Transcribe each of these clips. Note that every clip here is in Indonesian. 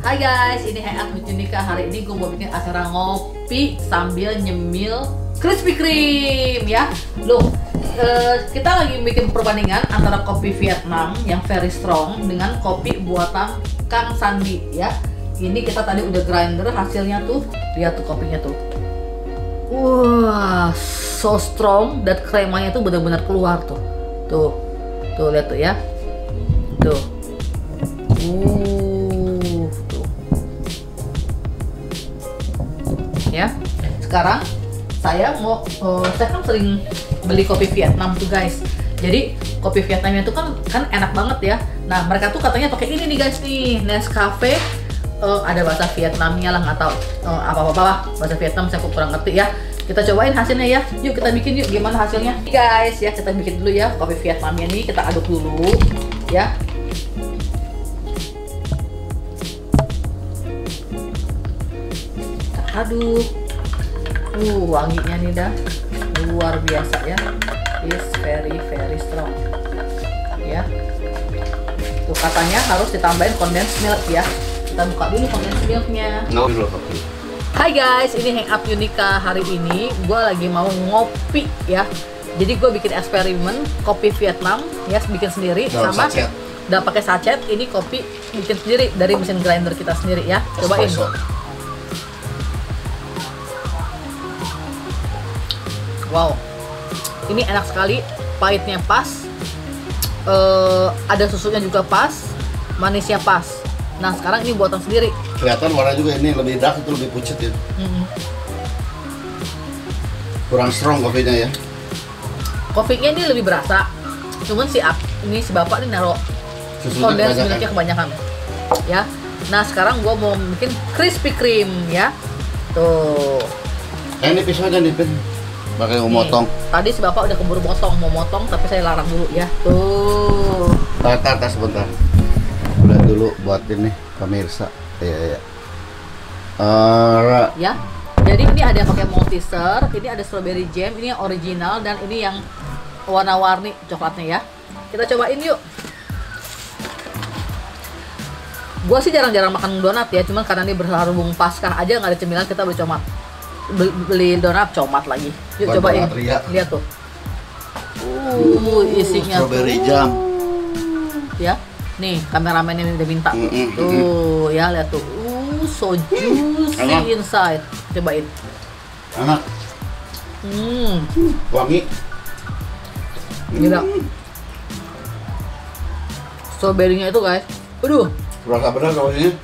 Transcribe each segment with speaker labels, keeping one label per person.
Speaker 1: Hai guys, ini Hangout with Yunika. Hari ini gue mau bikin acara ngopi sambil nyemil Krispy Kreme ya. Loh, kita lagi bikin perbandingan antara kopi Vietnam yang very strong dengan kopi buatan Kang Sandi ya. Ini kita tadi udah grinder, hasilnya tuh, lihat tuh kopinya tuh. Wah, so strong dan kremanya tuh benar-benar keluar tuh. Tuh lihat tuh ya. Tuh. Ya, sekarang saya kan sering beli kopi Vietnam tuh guys. Jadi kopi Vietnamnya tuh kan enak banget ya. Nah mereka tuh katanya pakai ini nih guys nih, Nescafe. Ada bahasa Vietnamnya lah, nggak tahu apa-apa lah bahasa Vietnam, saya kurang ngerti ya. Kita cobain hasilnya ya. Yuk kita bikin yuk, gimana hasilnya guys ya. Kita bikin dulu ya kopi Vietnamnya nih, kita aduk dulu ya. Aduh, wanginya nih dah luar biasa ya, is very strong ya. Tuh katanya harus ditambahin condensed milk ya. Kita buka dulu condensed milknya. Hai guys, ini Hangout Yunika. Hari ini gue lagi mau ngopi ya. Jadi gue bikin eksperimen kopi Vietnam ya, bikin sendiri sama udah pakai sachet. Ini kopi bikin sendiri dari mesin grinder kita sendiri ya. Cobain. Wow, ini enak sekali, pahitnya pas, ada susunya juga pas, manisnya pas. Nah sekarang ini buatan sendiri.
Speaker 2: Kelihatan warna juga ini lebih dark, itu lebih pucat ya. Kurang strong kopinya ya.
Speaker 1: Kopinya ini lebih berasa, cuman si bapak ini naruh condensed milknya kebanyakan. Ya, nah sekarang gua mau bikin Krispy Kreme ya. Tuh.
Speaker 2: Ini pisaunya nih, Pin. Pakai mau motong.
Speaker 1: Tadi si bapak udah keburu mau motong, tapi saya larang dulu ya. Tuh.
Speaker 2: Tahan sebentar. Lihat dulu buat ini pemirsa. Iya.
Speaker 1: Ya. Jadi ini ada yang pakai Malteser, ini ada strawberry jam, ini yang original dan ini yang warna-warni coklatnya ya. Kita cobain yuk. Gua sih jarang-jarang makan donat ya, cuman karena ini berhubung Paskah aja nggak ada cemilan, kita beli donat comat lagi. Yuk cobain. Lihat tuh. Isinya
Speaker 2: strawberry jam.
Speaker 1: Ya. Nih, kameramen ini udah minta tuh. Tuh, ya lihat tuh. So juicy inside. Cobain.
Speaker 2: Enak. Wangi.
Speaker 1: Gila. Strawberry-nya itu guys. Aduh.
Speaker 2: Berasa benar kalau ini.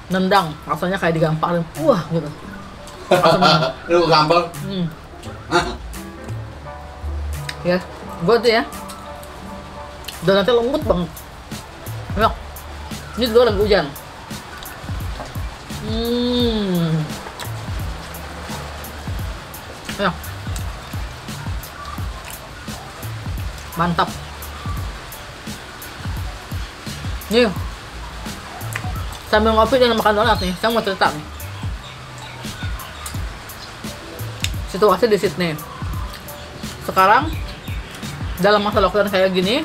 Speaker 1: Nendang, rasanya kayak digamparin. Wah, gitu.
Speaker 2: Lu gampang.
Speaker 1: Ya, gua tuh ya. Donatnya lembut banget. Enak. Ini juga lagi hujan. Enak. Mantap. Nih. Sambil ngopi dan makan donat nih, saya mau cerita nih. Situasi di Sydney sekarang dalam masa lockdown kayak gini,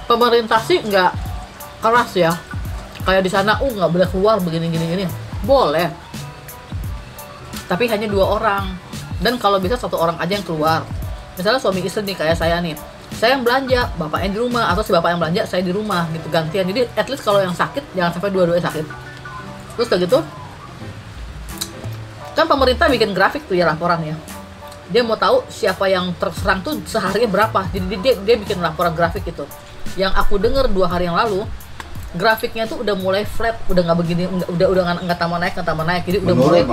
Speaker 1: pemerintah sih nggak keras ya kayak di sana. Nggak boleh keluar begini boleh, tapi hanya 2 orang, dan kalau bisa 1 orang aja yang keluar. Misalnya suami istri nih kayak saya nih, saya yang belanja, bapaknya di rumah, atau si bapak yang belanja, saya di rumah gitu, gantian. Jadi at least kalau yang sakit jangan sampai dua-duanya sakit. Terus kayak gitu kan pemerintah bikin grafik tuh ya, laporan ya. Dia mau tahu siapa yang terserang tuh seharinya berapa. Jadi dia bikin laporan grafik itu. Yang aku dengar 2 hari yang lalu, grafiknya tuh udah mulai flat, udah nggak begini, udah nggak tambah naik. Jadi udah mulai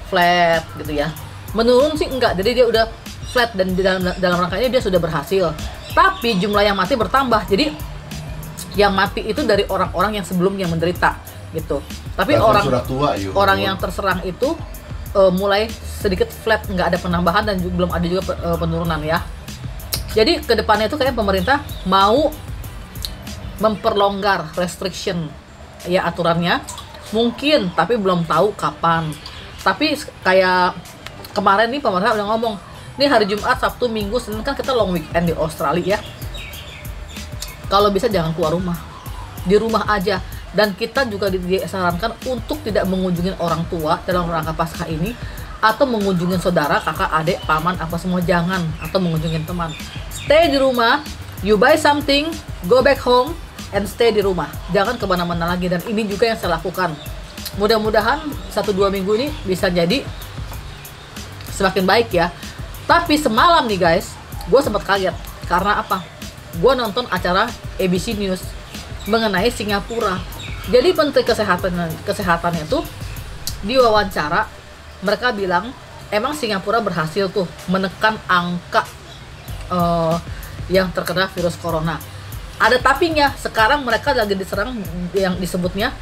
Speaker 1: flat gitu ya. Menurun sih enggak. Jadi dia udah flat dan dalam rangkanya dia sudah berhasil. Tapi jumlah yang mati bertambah. Jadi Yang mati itu dari orang-orang yang sebelumnya menderita gitu. Tapi
Speaker 2: Bahkan
Speaker 1: orang
Speaker 2: sudah tua, yuk.
Speaker 1: orang yang terserang itu mulai sedikit flat, nggak ada penambahan dan belum ada juga penurunan ya. Jadi kedepannya itu kayak pemerintah mau memperlonggar restriction ya aturannya mungkin, tapi belum tahu kapan. Tapi kayak kemarin nih pemerintah udah ngomong, nih hari Jumat, Sabtu, Minggu, Senin kan kita long weekend di Australia ya. Kalau bisa jangan keluar rumah, di rumah aja. Dan kita juga disarankan untuk tidak mengunjungi orang tua dalam rangka Paskah ini, atau mengunjungi saudara, kakak, adik, paman, apa semua jangan, atau mengunjungi teman. Stay di rumah, you buy something, go back home, and stay di rumah. Jangan kemana-mana lagi. Dan ini juga yang saya lakukan. Mudah-mudahan 1-2 minggu ini bisa jadi semakin baik ya. Tapi semalam nih guys, gue sempat kaget. Karena apa? Gue nonton acara ABC News mengenai Singapura. Jadi Menteri Kesehatannya tuh diwawancara, mereka bilang emang Singapura berhasil tuh menekan angka yang terkena virus corona. Ada tapinya, sekarang mereka lagi diserang yang disebutnya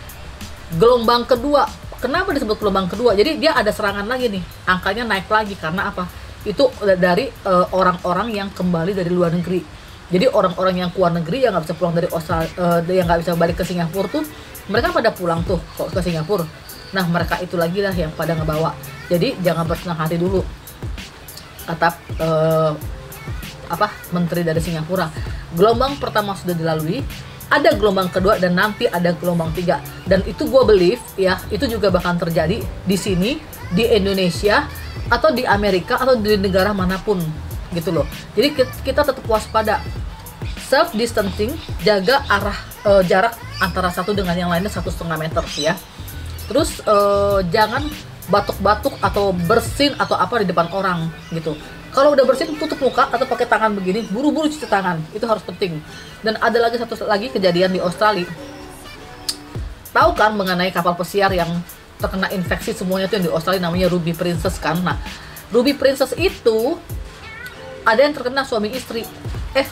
Speaker 1: gelombang kedua. Kenapa disebut gelombang kedua? Jadi dia ada serangan lagi nih, angkanya naik lagi. Karena apa? Itu dari orang-orang yang kembali dari luar negeri. Jadi orang-orang yang keluar negeri yang nggak bisa pulang dari Australia, yang nggak bisa balik ke Singapura tuh, mereka pada pulang tuh kok ke Singapura. Nah mereka itu lagi lah yang pada ngebawa. Jadi jangan bersenang hati dulu, kata Menteri dari Singapura. Gelombang pertama sudah dilalui, ada gelombang kedua dan nanti ada gelombang 3. Dan itu gue believe ya, itu juga bakal terjadi di sini, di Indonesia, atau di Amerika, atau di negara manapun gitu loh. Jadi kita tetap waspada, self distancing, jaga jarak antara satu dengan yang lainnya 1,5 meter ya. Terus jangan batuk-batuk atau bersin atau apa di depan orang gitu. Kalau udah bersin, tutup muka atau pakai tangan begini, buru-buru cuci tangan, itu harus penting. Dan ada lagi satu lagi kejadian di Australia. Tahu kan mengenai kapal pesiar yang terkena infeksi semuanya itu yang di Australia, namanya Ruby Princess kan. Nah, Ruby Princess itu ada yang terkena suami istri.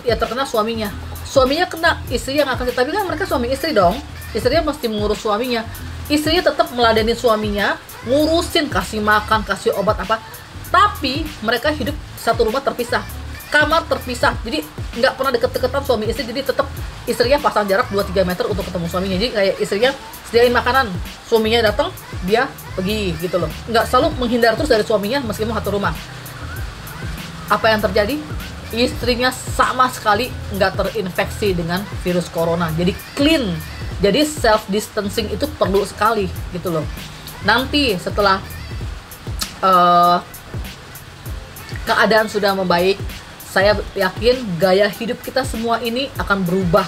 Speaker 1: Ya terkena suaminya. Suaminya kena, istri yang akan, tapi kan mereka suami istri dong. Istrinya mesti mengurus suaminya. Istrinya tetap meladeni suaminya, ngurusin, kasih makan, kasih obat apa. Tapi mereka hidup satu rumah terpisah, kamar terpisah. Jadi nggak pernah deket-deketan suami istri. Jadi tetap istrinya pasang jarak 2-3 meter untuk ketemu suaminya. Jadi kayak istrinya sediain makanan, suaminya datang, dia pergi gitu loh. Nggak selalu menghindar terus dari suaminya meskipun satu rumah. Apa yang terjadi? Istrinya sama sekali nggak terinfeksi dengan virus corona. Jadi clean. Jadi self distancing itu perlu sekali gitu loh. Nanti setelah keadaan sudah membaik, saya yakin gaya hidup kita semua ini akan berubah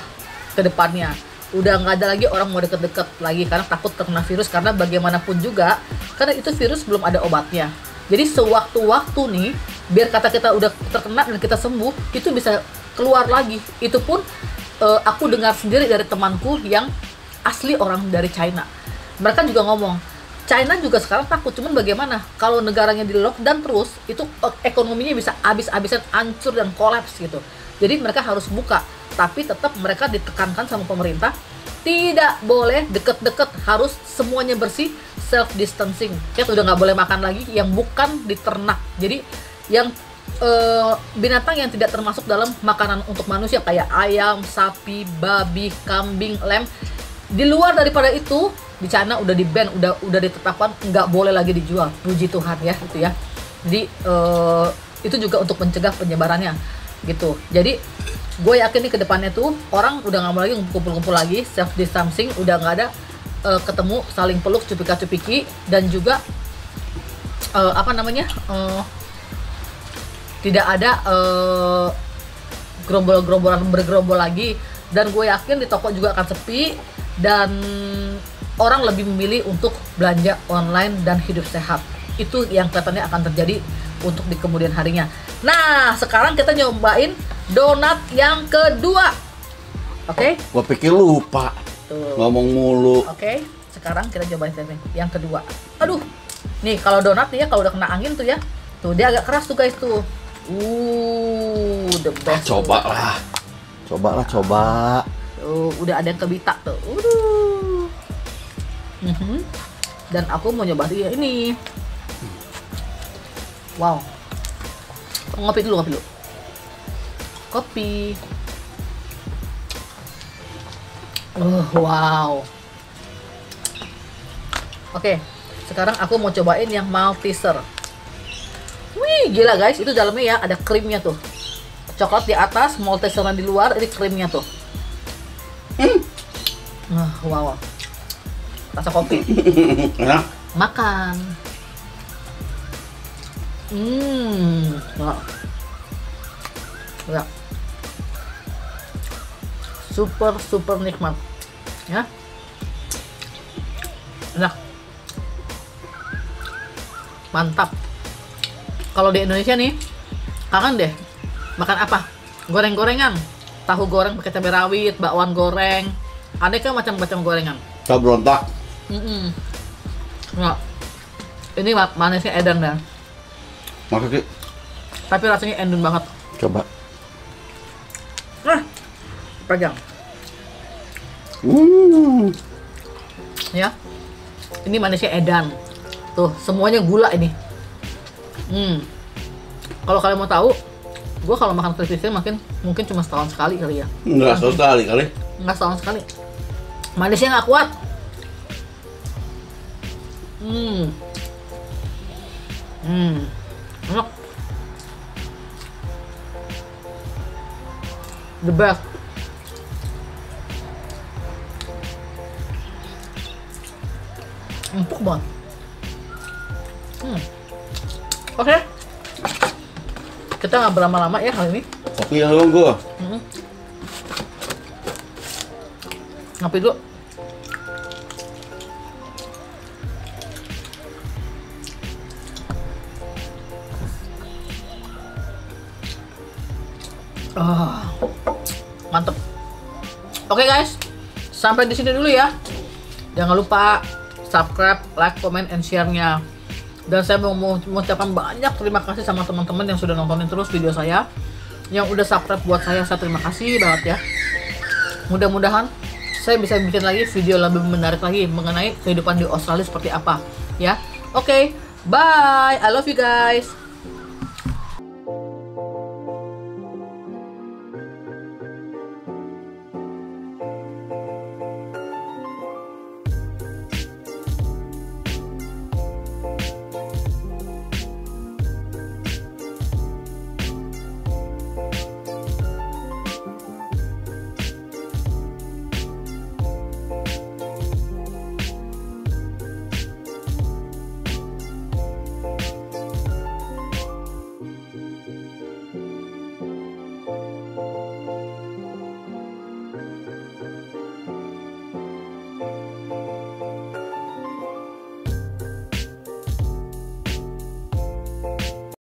Speaker 1: ke depannya. Udah nggak ada lagi orang mau deket-deket lagi karena takut terkena virus. Karena bagaimanapun juga, karena itu virus belum ada obatnya. Jadi sewaktu-waktu nih, biar kata kita udah terkena dan kita sembuh, itu bisa keluar lagi. Itu pun aku dengar sendiri dari temanku yang asli orang dari China. Mereka juga ngomong, China juga sekarang takut, cuman bagaimana kalau negaranya di lockdown terus, itu ekonominya bisa habis-habisan, hancur dan kolaps gitu. Jadi mereka harus buka, tapi tetap mereka ditekankan sama pemerintah, tidak boleh deket-deket, harus semuanya bersih, self distancing. Ya udah nggak boleh makan lagi yang bukan di ternak. Jadi yang binatang yang tidak termasuk dalam makanan untuk manusia kayak ayam, sapi, babi, kambing, lem. Di luar daripada itu, di China udah di ban, udah ditetapkan nggak boleh lagi dijual. Puji Tuhan ya gitu ya. Jadi itu juga untuk mencegah penyebarannya gitu. Jadi gue yakin nih ke depannya tuh orang udah nggak mau lagi kumpul-kumpul lagi, self distancing, udah nggak ada ketemu saling peluk, cupika-cupiki, dan juga tidak ada gerombolan bergerombol lagi. Dan gue yakin di toko juga akan sepi dan orang lebih memilih untuk belanja online dan hidup sehat. Itu yang kelihatannya akan terjadi untuk di kemudian harinya. Nah, sekarang kita nyobain donat yang kedua. Oke?
Speaker 2: Gua pikir lupa.
Speaker 1: Tuh.
Speaker 2: Ngomong mulu.
Speaker 1: Oke, sekarang kita cobain yang kedua. Aduh. Nih, kalau donat nih ya, kalau udah kena angin tuh ya. Tuh, dia agak keras tuh guys tuh. The best.
Speaker 2: Coba lah. Coba.
Speaker 1: Tuh, udah ada yang kebita tuh. Dan aku mau nyoba dia ini. Wow. Ngopi dulu. Kopi. Wow. Oke, sekarang aku mau cobain yang Malteser. Wih, gila guys, itu dalamnya ya ada krimnya tuh. Coklat di atas, Malteser di luar, ini krimnya tuh. Wow. Rasa kopi. Makan. Ya. Super nikmat. Ya. Enak. Mantap. Kalau di Indonesia nih, kangen deh makan apa? Goreng-gorengan. Tahu goreng pakai cabai rawit, bakwan goreng. Ada kan macam-macam gorengan.
Speaker 2: Saya berontak.
Speaker 1: Nggak. Ini manisnya edan dah.
Speaker 2: Masa sih?
Speaker 1: Tapi rasanya endun banget.
Speaker 2: Coba.
Speaker 1: Pegang. Ya. Ini manisnya edan. Tuh, semuanya gula ini. Kalau kalian mau tahu, gue kalau makan crispy mungkin cuma setahun sekali kali ya.
Speaker 2: Enggak sekali kali.
Speaker 1: Enggak setahun sekali. Manisnya nggak kuat. Enak. The best. Empuk banget. Oke. Kita nggak berlama-lama ya kali ini.
Speaker 2: Kopi yang nunggu.
Speaker 1: Ngopi dulu. Mantep. Oke guys, sampai di sini dulu ya. Jangan lupa subscribe, like, comment, and share-nya. Dan saya mau mengucapkan banyak terima kasih sama teman-teman yang sudah nontonin terus video saya. Yang udah subscribe buat saya terima kasih banget ya. Mudah-mudahan saya bisa bikin lagi video lebih menarik lagi mengenai kehidupan di Australia seperti apa ya. Oke, bye. I love you guys.